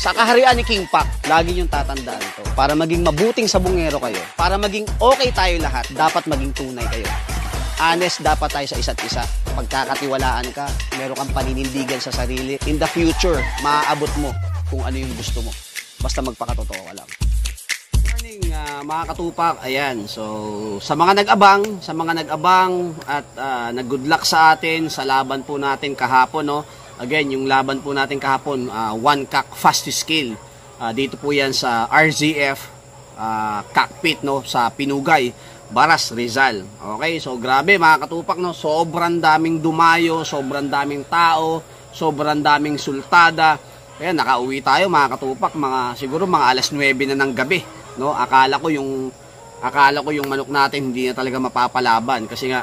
Sa kaharian ni King Pac, lagi niyong tatandaan to. Para maging mabuting sabungero kayo, para maging okay tayo lahat, dapat maging tunay kayo. Honest dapat tayo sa isa't isa. Pagkakatiwalaan ka, meron kang paninindigan sa sarili. In the future, maaabot mo kung ano yung gusto mo. Basta magpakatotoo ka lang. Morning, mga katupak. Ayan, so sa mga nag-abang at nag-good luck sa atin sa laban po natin kahapon, no? Again, yung laban po natin kahapon, 1CAC fastest skill. Dito po yan sa RZF cockpit, no, sa Pinugay, Baras, Rizal. Okay, so grabe mga katupak, no, sobrang daming dumayo, sobrang daming tao, sobrang daming sultada. Kaya nakauwi tayo mga katupak, siguro mga alas 9 na ng gabi, no. Akala ko yung manok natin hindi na talaga mapapalaban kasi nga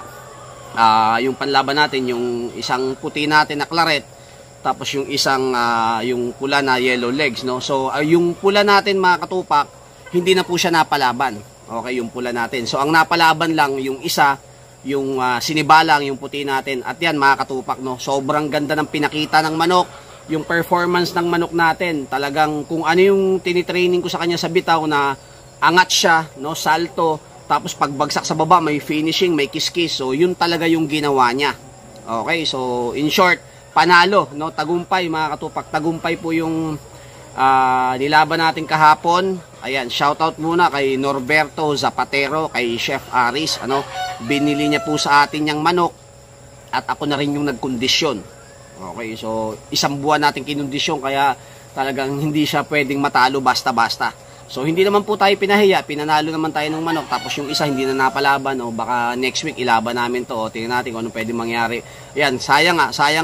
yung panlaban natin, yung isang puti natin na claret, tapos yung isang yung pula na yellow legs, no. So yung pula natin mga katupak, hindi na po siya napalaban. Okay, yung pula natin. So ang napalaban lang yung isa, yung sinibalang yung puti natin. At yan mga katupak, no, sobrang ganda ng pinakita ng manok. Yung performance ng manok natin, talagang kung ano yung tinitraining ko sa kanya sa bitaw na angat siya, no, salto, tapos pagbagsak sa baba may finishing, may kiss-kiss. So yun talaga yung ginawa niya. Okay, so in short, panalo, no, tagumpay mga katupak. Tagumpay po yung nilaban natin kahapon. Ayan, shoutout muna kay Norberto Zapatero, kay Chef Aris, ano, binili niya po sa atin yung manok at ako na rin yung nagkondisyon. Okay, so isang buwan natin kinondisyon kaya talagang hindi siya pwedeng matalo basta-basta. So hindi naman po tayo pinahiya, pinanalo naman tayo ng manok, tapos yung isa hindi na napalaban, o baka next week ilaban namin to, o tingnan natin kung ano pwedeng mangyari. Ayan, sayang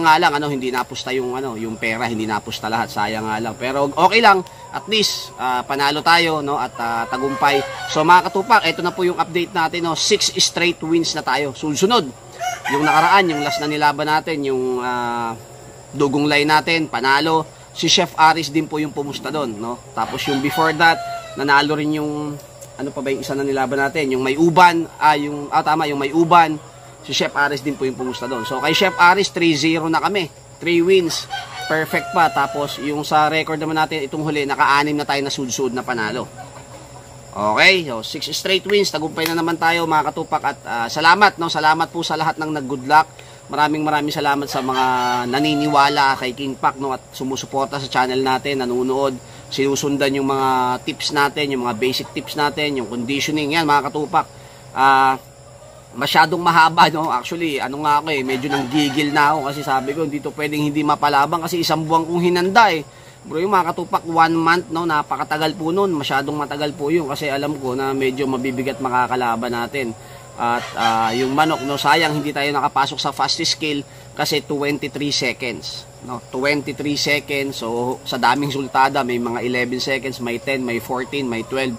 nga lang, ano, hindi napusta yung pera, hindi napusta lahat, sayang nga lang. Pero okay lang, at least panalo tayo, no, at tagumpay. So mga katupak, ito na po yung update natin, no, 6 straight wins na tayo. Sunod, yung nakaraan, yung last na nilaban natin, yung dugong line natin, panalo. Si Chef Aris din po yung pumusta doon, no. Tapos yung before that, nanalo rin yung ano pa ba yung isa na nilaban natin, yung may uban, yung may uban. Si Chef Aris din po yung pumusta doon. So kay Chef Aris 3-0 na kami. 3 wins. Perfect pa. Tapos yung sa record naman natin itong huli, naka-6 na tayo na sud-sud na panalo. Okay, so 6 straight wins, tagumpay na naman tayo mga katupak, at salamat, no, salamat po sa lahat ng nag-good luck. Maraming salamat sa mga naniniwala kay King Pac, no, at sumusuporta sa channel natin, nanonood, sinusundan yung mga tips natin, yung mga basic tips natin, yung conditioning, yan mga katupak. Masyadong mahaba, no, actually, nga ako medyo nanggigil na ako kasi sabi ko, dito pwedeng hindi mapalabang kasi isang buwan kong hinanda Bro, yung mga katupak, 1 month, no, napakatagal po nun, masyadong matagal po yun kasi alam ko na medyo mabibigat makakalaban natin. At yung manok, no, sayang hindi tayo nakapasok sa fastest skill kasi 23 seconds, no, 23 seconds. So sa daming sultada, may mga 11 seconds, may 10, may 14, may 12.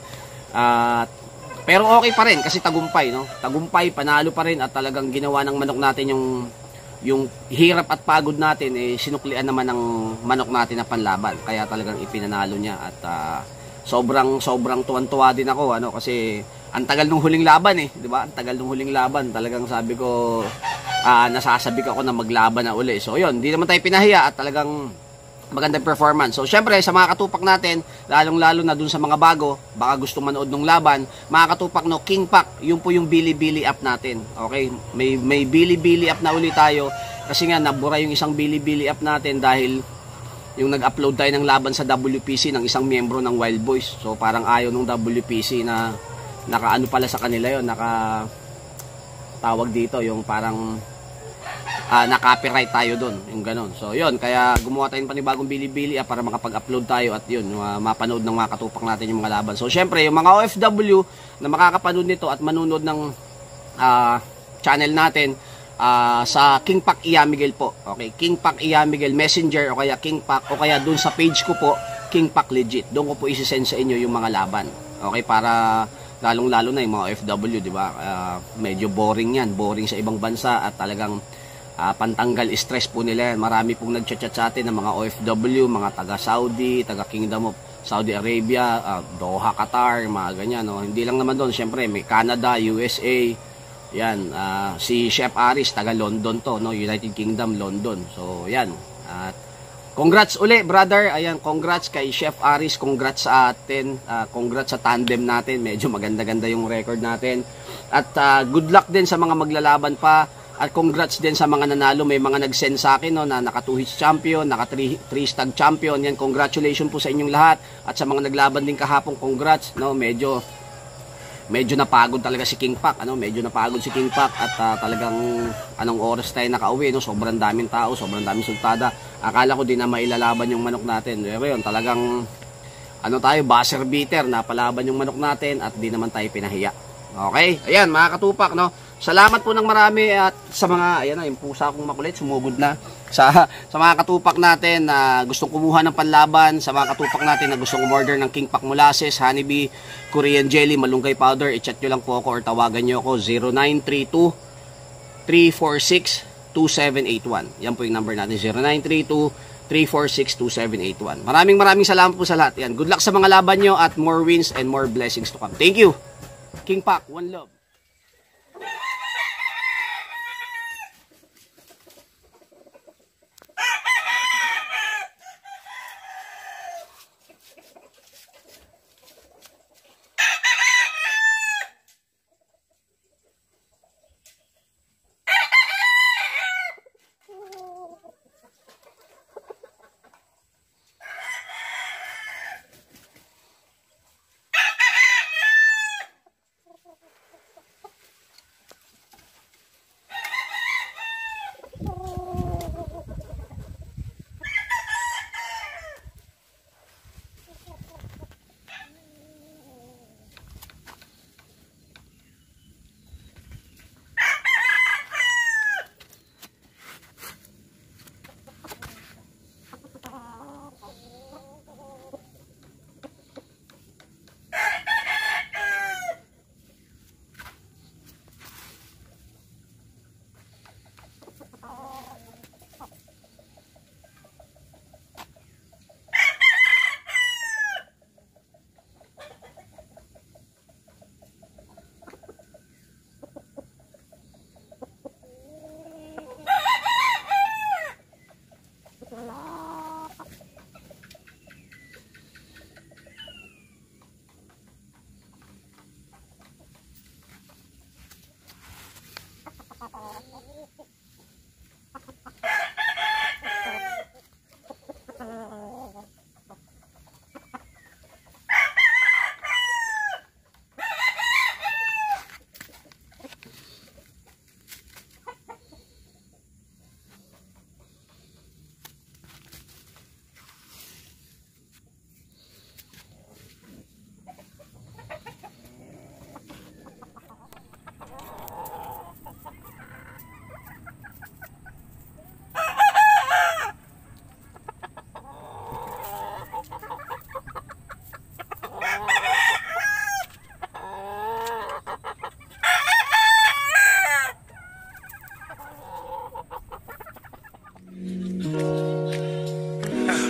Pero okay pa rin kasi tagumpay, no, tagumpay, panalo pa rin, at talagang ginawa ng manok natin yung hirap at pagod natin, sinuklian naman ng manok natin na panlaban, kaya talagang ipinanalo niya. At sobrang tuwan-tuwa din ako, ano, kasi ang tagal nung huling laban, di ba? Ang tagal nung huling laban, talagang sabi ko, nasasabik ako na maglaban na uli. So yun, hindi naman tayo pinahiya at talagang magandang performance. So syempre sa mga katupak natin, lalong-lalo na dun sa mga bago, baka gusto manood ng laban, mga katupak, no, King Pac, yun po yung Bilibili app natin. Okay, may Bilibili app na uli tayo kasi nga nabura yung isang Bilibili app natin dahil yung nag-upload tayo ng laban sa WPC ng isang miyembro ng Wild Boys. So parang ayaw nung WPC na naka-ano pala sa kanila yon, tawag dito yung parang na-copyright tayo doon, yung ganon. So yun, kaya gumawa tayo ng panibagong Bilibili para makapag-upload tayo at yun, mapanood ng mga katupak natin yung mga laban. So syempre, yung mga OFW na makakapanood nito at manunod ng channel natin, sa King Pac Iyamigel po. Okay, King Pac Iyamigel Messenger, o kaya King Pac, o kaya dun sa page ko po, King Pac Legit. Doon ko po isi-send sa inyo yung mga laban. Okay, para lalong-lalo na yung mga OFW, di ba? Medyo boring yan, boring sa ibang bansa, at talagang pantanggal stress po nila yan. Marami pong nagchat-chat sa atin ng mga OFW, mga taga Saudi, taga Kingdom of Saudi Arabia, Doha, Qatar, mga ganyan, no? Hindi lang naman doon, syempre may Canada, USA, yan, si Chef Aris taga London to, no, United Kingdom, London. So yan, at Congrats uli, brother. Ayan, congrats kay Chef Aris. Congrats sa atin. Congrats sa tandem natin. Medyo maganda-ganda yung record natin. At good luck din sa mga maglalaban pa. At congrats din sa mga nanalo. May mga nag-send sa akin, no, na naka 2 hits champion, naka 3 stag champion. Yan, congratulations po sa inyong lahat. At sa mga naglaban din kahapon, congrats. No, medyo napagod talaga si King Pac, medyo napagod si King Pac at talagang anong oras tayo nakauwi, no? Sobrang daming tao, sobrang daming sultada. Akala ko din na mailalaban yung manok natin. Pero yun, talagang tayo, buzzer beater, napalaban yung manok natin at di naman tayo pinahiya. Okay? Ayan, mga katupak, no? Salamat po ng marami at sa mga, ayan na, yung pusa kong makulit, sumugod na. Sa mga katupak natin na gustong kumuha ng panlaban, sa mga katupak natin na gustong umorder ng King Pac Molasses, Honeybee, Korean Jelly, Malunggay Powder, i-chat nyo lang po ako or tawagan nyo ako 0932-346-2781. Yan po yung number natin, 0932-346-2781. Maraming salamat po sa lahat. Yan. Good luck sa mga laban nyo at more wins and more blessings to come. Thank you. King Pac, one love.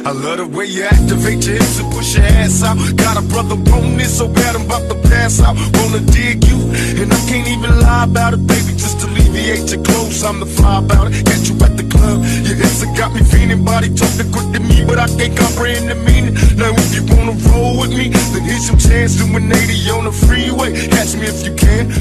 I love the way you activate your hips and push your ass out. Got a brother on this so bad I'm about to pass out. Wanna dig you, and I can't even lie about it, baby. Just alleviate your clothes, I'm the fly about it. Catch you at the club, your hips have got me feeling. Body talking quick to me, but I can't comprehend the meaning. Now if you wanna roll with me, then here's some chance to an 80 on the freeway. Catch me if you can.